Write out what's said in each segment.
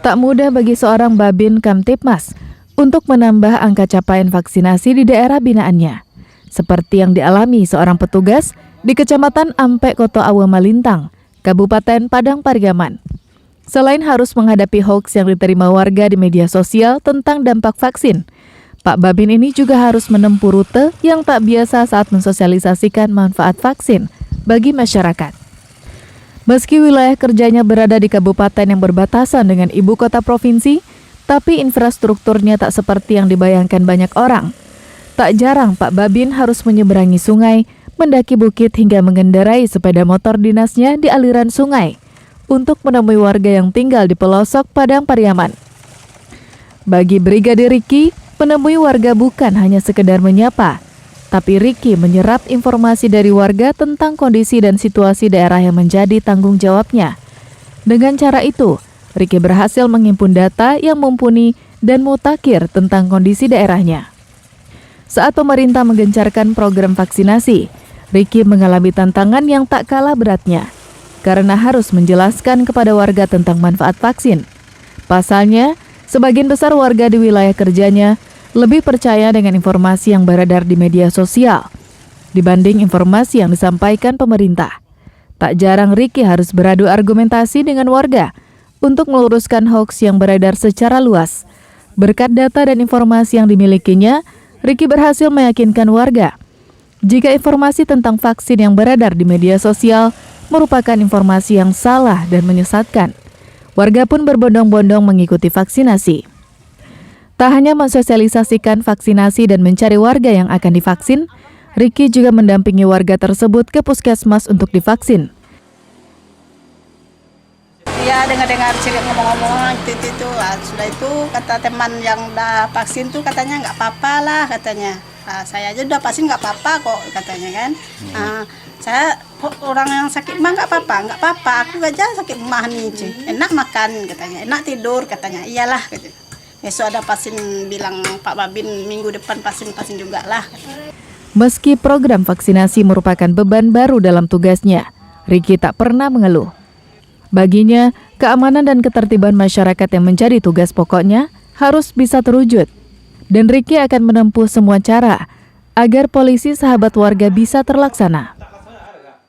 Tak mudah bagi seorang Babin Kamtibmas untuk menambah angka capaian vaksinasi di daerah binaannya, seperti yang dialami seorang petugas di Kecamatan Ampek Koto Awe Malintang, Kabupaten Padang Pariaman. Selain harus menghadapi hoaks yang diterima warga di media sosial tentang dampak vaksin, Pak Babin ini juga harus menempuh rute yang tak biasa saat mensosialisasikan manfaat vaksin bagi masyarakat. Meski wilayah kerjanya berada di kabupaten yang berbatasan dengan ibu kota provinsi, tapi infrastrukturnya tak seperti yang dibayangkan banyak orang. Tak jarang Pak Babin harus menyeberangi sungai, mendaki bukit hingga mengendarai sepeda motor dinasnya di aliran sungai untuk menemui warga yang tinggal di pelosok Padang Pariaman. Bagi Brigadir Riki, menemui warga bukan hanya sekedar menyapa, tapi Riki menyerap informasi dari warga tentang kondisi dan situasi daerah yang menjadi tanggung jawabnya. Dengan cara itu, Riki berhasil menghimpun data yang mumpuni dan mutakhir tentang kondisi daerahnya. Saat pemerintah menggencarkan program vaksinasi, Riki mengalami tantangan yang tak kalah beratnya, karena harus menjelaskan kepada warga tentang manfaat vaksin. Pasalnya, sebagian besar warga di wilayah kerjanya lebih percaya dengan informasi yang beredar di media sosial dibanding informasi yang disampaikan pemerintah. Tak jarang Riki harus beradu argumentasi dengan warga untuk meluruskan hoaks yang beredar secara luas. Berkat data dan informasi yang dimilikinya, Riki berhasil meyakinkan warga jika informasi tentang vaksin yang beredar di media sosial merupakan informasi yang salah dan menyesatkan. Warga pun berbondong-bondong mengikuti vaksinasi. Tak hanya mensosialisasikan vaksinasi dan mencari warga yang akan divaksin, Riki juga mendampingi warga tersebut ke puskesmas untuk divaksin. Ya, dengar-dengar cerita ngomong-ngomong itu. Sudah itu kata teman yang udah vaksin tuh katanya nggak apa-apa lah katanya. Saya aja udah vaksin nggak apa-apa kok katanya kan. Saya orang yang sakit mah nggak apa-apa. Aku aja sakit mah nih, enak makan katanya, enak tidur katanya. Iyalah gitu. Besok ada pasien bilang Pak Babin minggu depan pasien juga lah. Meski program vaksinasi merupakan beban baru dalam tugasnya, Riki tak pernah mengeluh. Baginya, keamanan dan ketertiban masyarakat yang menjadi tugas pokoknya harus bisa terwujud. Dan Riki akan menempuh semua cara agar polisi sahabat warga bisa terlaksana.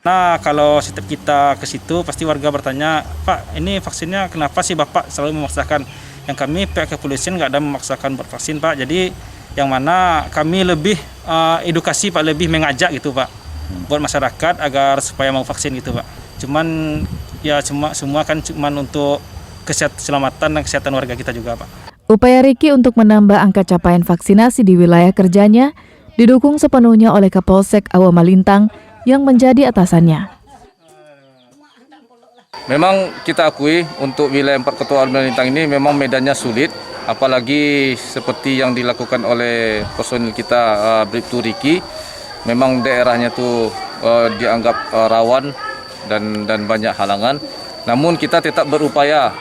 Nah, kalau setiap kita ke situ pasti warga bertanya, Pak, ini vaksinnya kenapa sih Bapak selalu memaksakan? Yang kami pihak kepolisian nggak ada memaksakan bervaksin, Pak. Jadi yang mana kami lebih edukasi, Pak, lebih mengajak gitu, Pak, buat masyarakat agar supaya mau vaksin gitu, Pak. Cuman ya semua kan cuman untuk keselamatan dan kesehatan warga kita juga, Pak. Upaya Riki untuk menambah angka capaian vaksinasi di wilayah kerjanya didukung sepenuhnya oleh Kapolsek Awe Malintang yang menjadi atasannya. Memang kita akui untuk wilayah 4 Kota Awe Malintang ini memang medannya sulit, apalagi seperti yang dilakukan oleh personil kita Bribtu Riki. Memang daerahnya tuh dianggap rawan dan banyak halangan. Namun kita tetap berupaya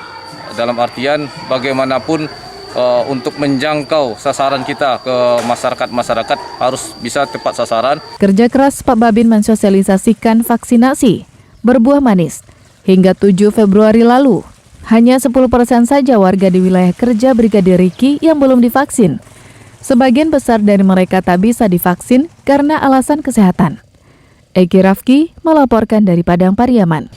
dalam artian bagaimanapun untuk menjangkau sasaran kita ke masyarakat harus bisa tepat sasaran. Kerja keras Pak Babin mensosialisasikan vaksinasi berbuah manis. Hingga 7 Februari lalu, hanya 10% saja warga di wilayah kerja Brigadir Riki yang belum divaksin. Sebagian besar dari mereka tak bisa divaksin karena alasan kesehatan. Eki Rafki melaporkan dari Padang Pariaman.